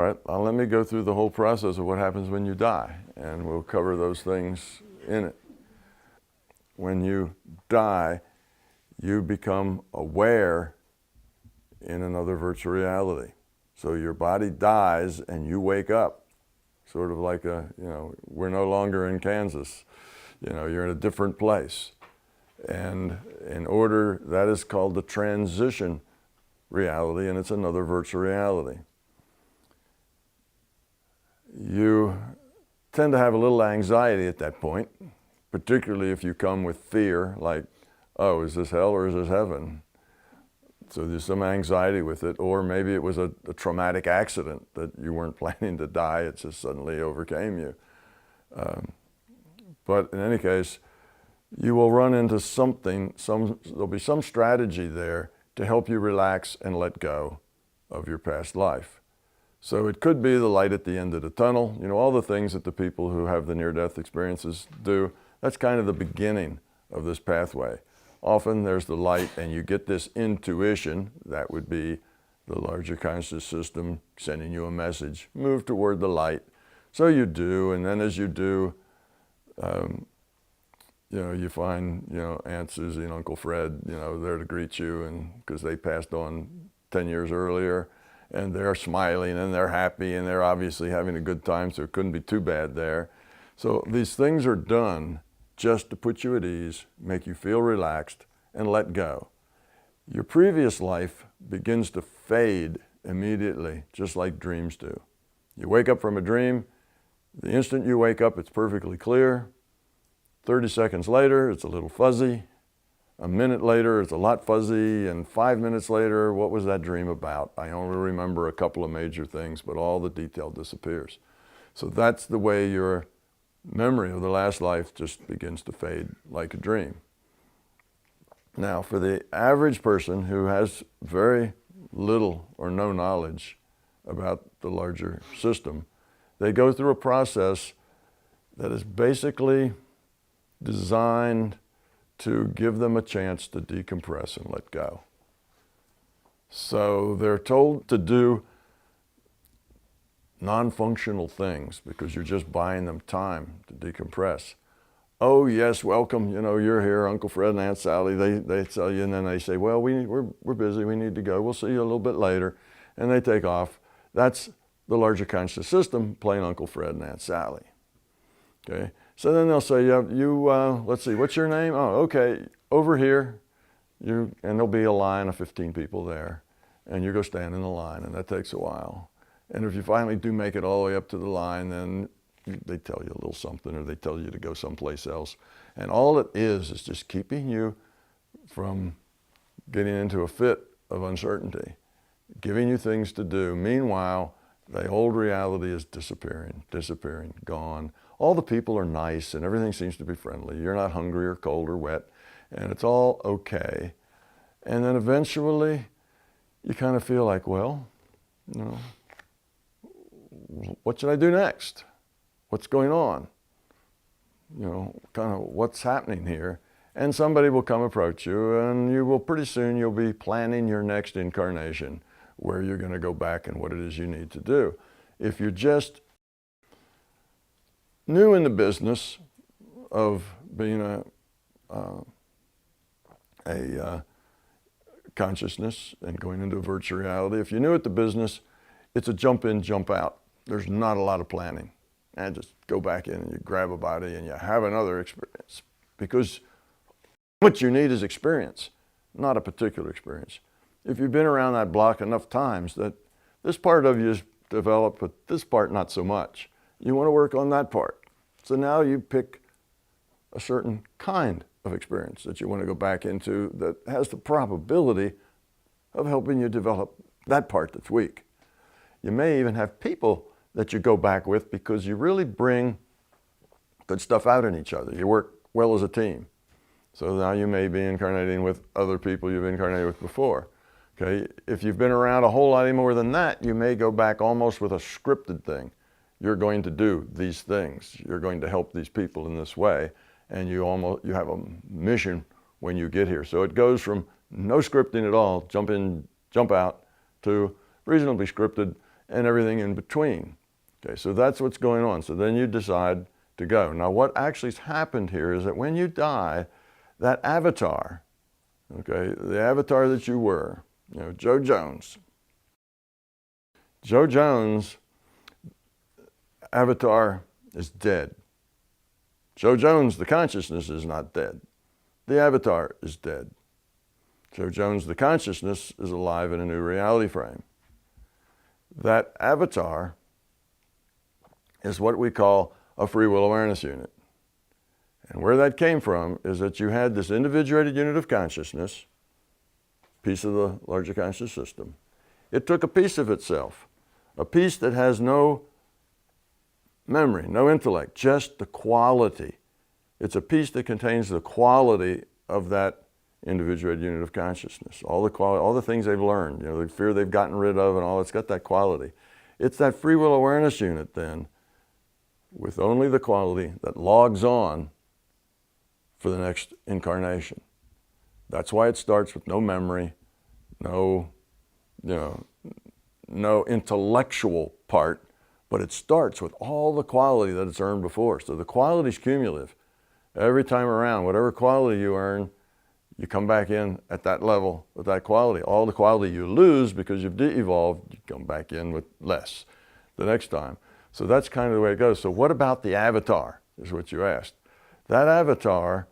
All right, let me go through the whole process of what happens when you die, and we'll cover those things in it. When you die, you become aware in another virtual reality. So your body dies and you wake up, sort of like we're no longer in Kansas. You're in a different place. And that is called the transition reality, and it's another virtual reality. You tend to have a little anxiety at that point, particularly if you come with fear, like, oh, is this hell or is this heaven? So there's some anxiety with it, or maybe it was a traumatic accident that you weren't planning to die, it just suddenly overcame you. But in any case, you will run into something, there'll be some strategy there to help you relax and let go of your past life. So it could be the light at the end of the tunnel, all the things that the people who have the near-death experiences do. That's kind of the beginning of this pathway. Often there's the light and you get this intuition, that would be the larger conscious system sending you a message, move toward the light. So you do, and then as you do, you find, Aunt Susie and Uncle Fred, there to greet you, and because they passed on 10 years earlier, and they're smiling and they're happy and they're obviously having a good time, so it couldn't be too bad there. So these things are done just to put you at ease, make you feel relaxed, and let go. Your previous life begins to fade immediately, just like dreams do. You wake up from a dream, the instant you wake up, it's perfectly clear. 30 seconds later, it's a little fuzzy. A minute later, it's a lot fuzzy, and 5 minutes later, what was that dream about? I only remember a couple of major things, but all the detail disappears. So that's the way your memory of the last life just begins to fade like a dream. Now, for the average person who has very little or no knowledge about the larger system, they go through a process that is basically designed to give them a chance to decompress and let go. So they're told to do non-functional things because you're just buying them time to decompress. Oh yes, welcome, you're here, Uncle Fred and Aunt Sally, they tell you, and then they say, well, we're busy, we need to go, we'll see you a little bit later, and they take off. That's the larger conscious system playing Uncle Fred and Aunt Sally. Okay, so then they'll say, let's see, what's your name? Oh, okay, over here, and there'll be a line of 15 people there, and you go stand in the line, and that takes a while. And if you finally do make it all the way up to the line, then they tell you a little something, or they tell you to go someplace else. And all it is just keeping you from getting into a fit of uncertainty, giving you things to do. Meanwhile, the old reality is disappearing, gone. All the people are nice and everything seems to be friendly. You're not hungry or cold or wet, and it's all okay. And then eventually you kind of feel like, well, what should I do next? What's going on? Kind of what's happening here? And somebody will come approach you, and pretty soon you'll be planning your next incarnation, where you're going to go back and what it is you need to do. If you're just new in the business of being a consciousness and going into virtual reality, if you're new at the business, it's a jump in, jump out. There's not a lot of planning. And just go back in and you grab a body and you have another experience. Because what you need is experience, not a particular experience. If you've been around that block enough times that this part of you is developed, but this part not so much, you want to work on that part. So now you pick a certain kind of experience that you want to go back into that has the probability of helping you develop that part that's weak. You may even have people that you go back with because you really bring good stuff out in each other. You work well as a team. So now you may be incarnating with other people you've incarnated with before. Okay? If you've been around a whole lot more than that, you may go back almost with a scripted thing. You're going to do these things. You're going to help these people in this way. And you have a mission when you get here. So it goes from no scripting at all, jump in, jump out, to reasonably scripted, and everything in between. Okay, so that's what's going on. So then you decide to go. Now what actually's happened here is that when you die, that avatar, okay, the avatar that you were, you know, Joe Jones. Joe Jones' avatar is dead. Joe Jones, the consciousness, is not dead. The avatar is dead. Joe Jones, the consciousness, is alive in a new reality frame. That avatar is what we call a free will awareness unit. And where that came from is that you had this individuated unit of consciousness, piece of the larger conscious system. It took a piece of itself, a piece that has no memory, no intellect, just the quality. It's a piece that contains the quality of that individuated unit of consciousness, all the things they've learned, you know, the fear they've gotten rid of and all, it's got that quality. It's that free will awareness unit then, with only the quality that logs on for the next incarnation. That's why it starts with no memory, no intellectual part, but it starts with all the quality that it's earned before. So the quality's cumulative. Every time around, whatever quality you earn, you come back in at that level with that quality. All the quality you lose because you've de-evolved, you come back in with less the next time. So that's kind of the way it goes. So what about the avatar, is what you asked. That avatar,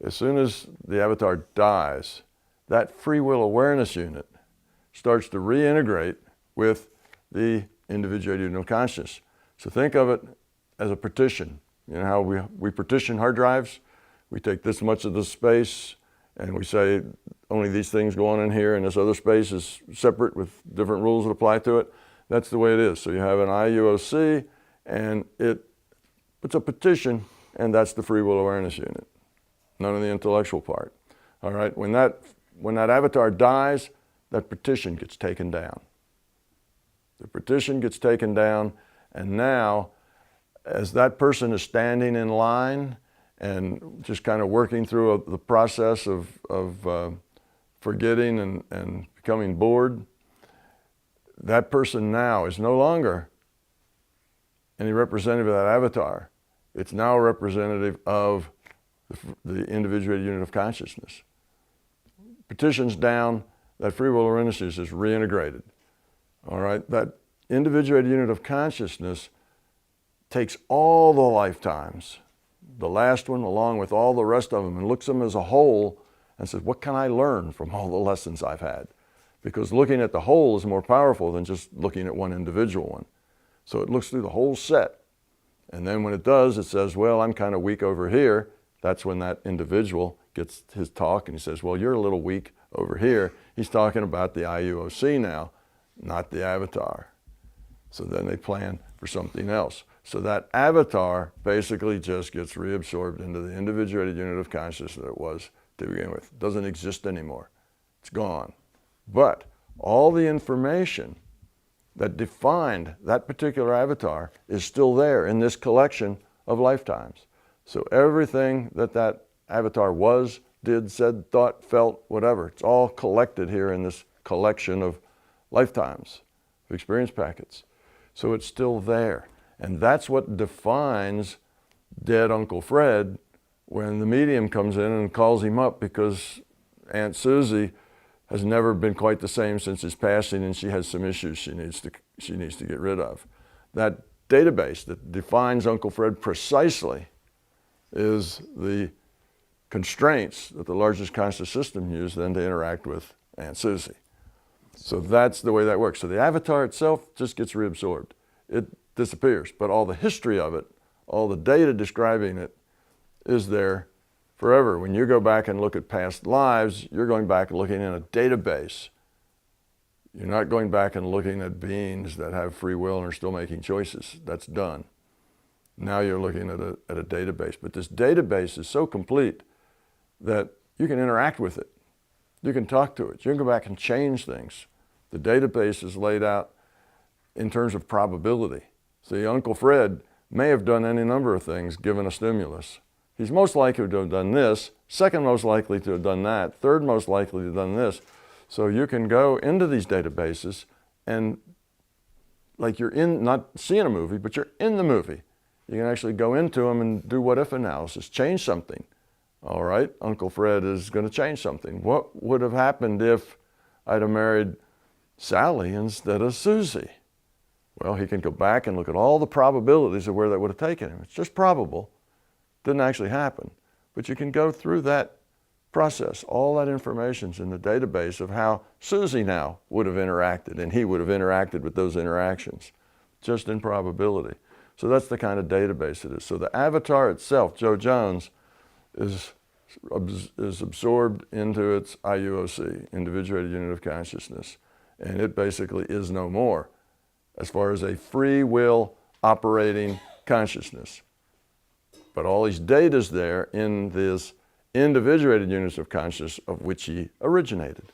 as soon as the avatar dies, that free will awareness unit starts to reintegrate with the individuated unit of consciousness. So think of it as a partition. You know how we partition hard drives? We take this much of the space and we say only these things go on in here and this other space is separate with different rules that apply to it. That's the way it is. So you have an IUOC and it's a partition, and that's the free will awareness unit. None of the intellectual part. All right, when that avatar dies, that partition gets taken down. The partition gets taken down, and now as that person is standing in line and just kind of working through the process of forgetting and becoming bored, that person now is no longer any representative of that avatar. It's now a representative of the individuated unit of consciousness. Partition's down, that free will awareness is reintegrated. All right, that individuated unit of consciousness takes all the lifetimes, the last one along with all the rest of them, and looks at them as a whole and says, what can I learn from all the lessons I've had? Because looking at the whole is more powerful than just looking at one individual one. So it looks through the whole set. And then when it does, it says, well, I'm kind of weak over here. That's when that individual gets his talk and he says, well, you're a little weak over here. He's talking about the IUOC now, not the avatar. So then they plan for something else. So that avatar basically just gets reabsorbed into the individuated unit of consciousness that it was to begin with. It doesn't exist anymore. It's gone. But all the information that defined that particular avatar is still there in this collection of lifetimes. So everything that avatar was, did, said, thought, felt, whatever, it's all collected here in this collection of lifetimes, of experience packets. So it's still there. And that's what defines dead Uncle Fred when the medium comes in and calls him up because Aunt Susie has never been quite the same since his passing, and she has some issues she needs to get rid of. That database that defines Uncle Fred precisely is the constraints that the largest conscious system used then to interact with Aunt Susie. So that's the way that works. So the avatar itself just gets reabsorbed. It disappears, but all the history of it, all the data describing it is there forever. When you go back and look at past lives, you're going back and looking in a database. You're not going back and looking at beings that have free will and are still making choices. That's done. Now you're looking at a database. But this database is so complete that you can interact with it. You can talk to it. You can go back and change things. The database is laid out in terms of probability. See, Uncle Fred may have done any number of things given a stimulus. He's most likely to have done this, second most likely to have done that, third most likely to have done this. So you can go into these databases and like you're in, not seeing a movie, but you're in the movie. You can actually go into them and do what if analysis, change something. All right, Uncle Fred is going to change something. What would have happened if I'd have married Sally instead of Susie? Well, he can go back and look at all the probabilities of where that would have taken him. It's just probable. Didn't actually happen. But you can go through that process. All that information's in the database of how Susie now would have interacted, and he would have interacted with those interactions, just in probability. So that's the kind of database it is. So the avatar itself, Joe Jones, is absorbed into its IUOC, individuated unit of consciousness, and it basically is no more as far as a free will operating consciousness. But all his data's there in this individuated units of consciousness of which he originated.